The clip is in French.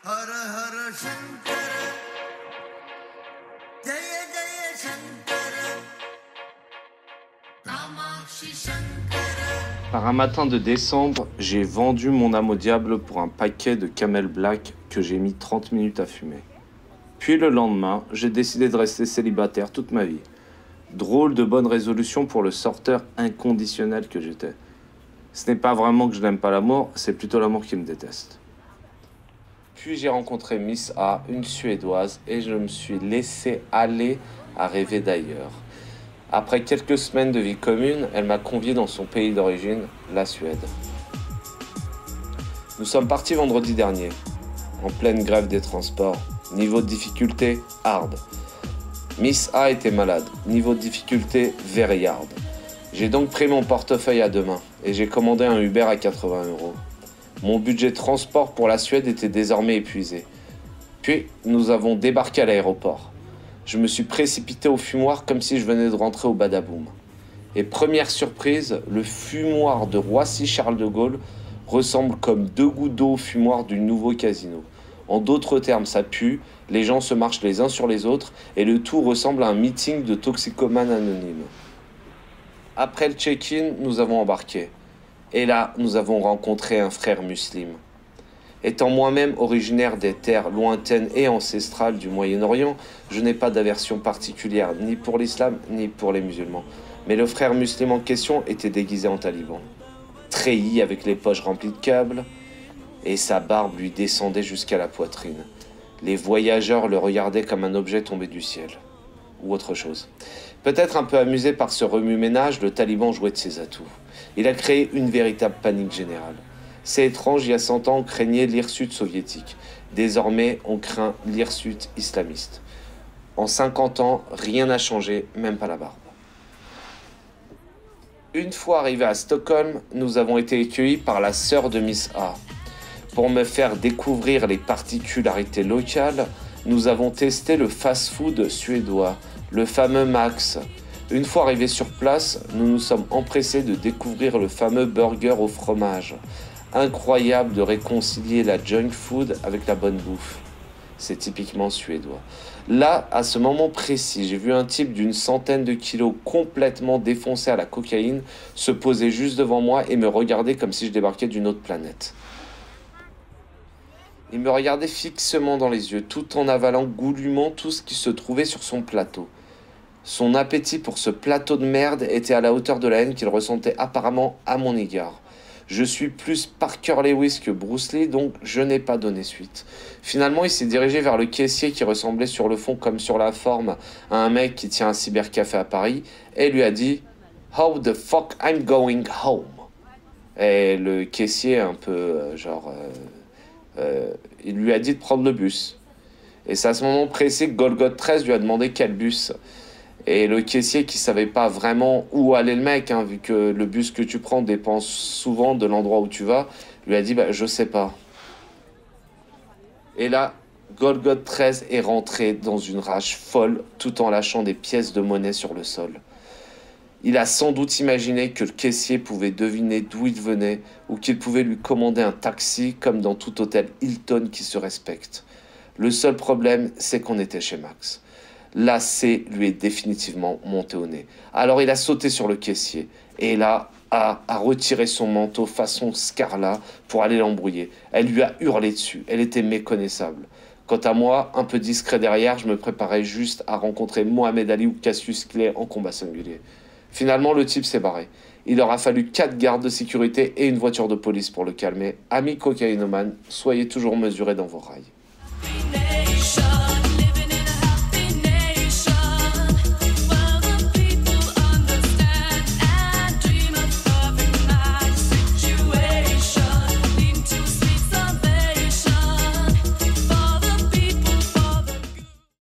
हर हर शंकर जय जय शंकर कामाक्षी Shankar. Par un matin de décembre, j'ai vendu mon âme au diable pour un paquet de Camel Black que j'ai mis 30 minutes à fumer. Puis le lendemain, j'ai décidé de rester célibataire toute ma vie. Drôle de bonne résolution pour le sorteur inconditionnel que j'étais. Ce n'est pas vraiment que je n'aime pas l'amour, c'est plutôt l'amour qui me déteste. Puis j'ai rencontré Miss A, une Suédoise, et je me suis laissé aller à rêver d'ailleurs. Après quelques semaines de vie commune, elle m'a convié dans son pays d'origine, la Suède. Nous sommes partis vendredi dernier, en pleine grève des transports. Niveau de difficulté, hard. Miss A était malade, niveau de difficulté, very hard. J'ai donc pris mon portefeuille à deux mains et j'ai commandé un Uber à 80 €. Mon budget transport pour la Suède était désormais épuisé. Puis, nous avons débarqué à l'aéroport. Je me suis précipité au fumoir comme si je venais de rentrer au Badaboum. Et première surprise, le fumoir de Roissy-Charles de Gaulle ressemble comme deux gouttes d'eau au fumoir du nouveau casino. En d'autres termes, ça pue, les gens se marchent les uns sur les autres et le tout ressemble à un meeting de toxicomanes anonymes. Après le check-in, nous avons embarqué. Et là, nous avons rencontré un frère musulman. Étant moi-même originaire des terres lointaines et ancestrales du Moyen-Orient, je n'ai pas d'aversion particulière ni pour l'islam ni pour les musulmans. Mais le frère musulman en question était déguisé en taliban. Treillis avec les poches remplies de câbles, et sa barbe lui descendait jusqu'à la poitrine. Les voyageurs le regardaient comme un objet tombé du ciel. Ou autre chose. Peut-être un peu amusé par ce remue-ménage, le taliban jouait de ses atouts. Il a créé une véritable panique générale. C'est étrange, il y a 100 ans, on craignait l'hirsute soviétique. Désormais, on craint l'hirsute islamiste. En 50 ans, rien n'a changé, même pas la barbe. Une fois arrivés à Stockholm, nous avons été accueillis par la sœur de Miss A. Pour me faire découvrir les particularités locales, nous avons testé le fast-food suédois, le fameux Max. Une fois arrivés sur place, nous nous sommes empressés de découvrir le fameux burger au fromage. Incroyable de réconcilier la junk food avec la bonne bouffe. C'est typiquement suédois. Là, à ce moment précis, j'ai vu un type d'une centaine de kilos complètement défoncé à la cocaïne se poser juste devant moi et me regarder comme si je débarquais d'une autre planète. Il me regardait fixement dans les yeux, tout en avalant goulûment tout ce qui se trouvait sur son plateau. Son appétit pour ce plateau de merde était à la hauteur de la haine qu'il ressentait apparemment à mon égard. Je suis plus Parker Lewis que Bruce Lee, donc je n'ai pas donné suite. Finalement, il s'est dirigé vers le caissier qui ressemblait sur le fond comme sur la forme à un mec qui tient un cybercafé à Paris et lui a dit « How the fuck I'm going home ?» Et le caissier un peu il lui a dit de prendre le bus. Et c'est à ce moment précis que Golgoth 13 lui a demandé quel bus. Et le caissier qui savait pas vraiment où allait le mec, vu que le bus que tu prends dépend souvent de l'endroit où tu vas, lui a dit je sais pas. Et là, Golgoth 13 est rentré dans une rage folle tout en lâchant des pièces de monnaie sur le sol. Il a sans doute imaginé que le caissier pouvait deviner d'où il venait ou qu'il pouvait lui commander un taxi comme dans tout hôtel Hilton qui se respecte. Le seul problème, c'est qu'on était chez Max. Là, lui est définitivement monté au nez. Alors il a sauté sur le caissier et là a retiré son manteau façon Scarla pour aller l'embrouiller. Elle lui a hurlé dessus, elle était méconnaissable. Quant à moi, un peu discret derrière, je me préparais juste à rencontrer Mohamed Ali ou Cassius Clay en combat singulier. Finalement, le type s'est barré. Il aura fallu 4 gardes de sécurité et une voiture de police pour le calmer. Amis cocaïnomanes, soyez toujours mesurés dans vos rails.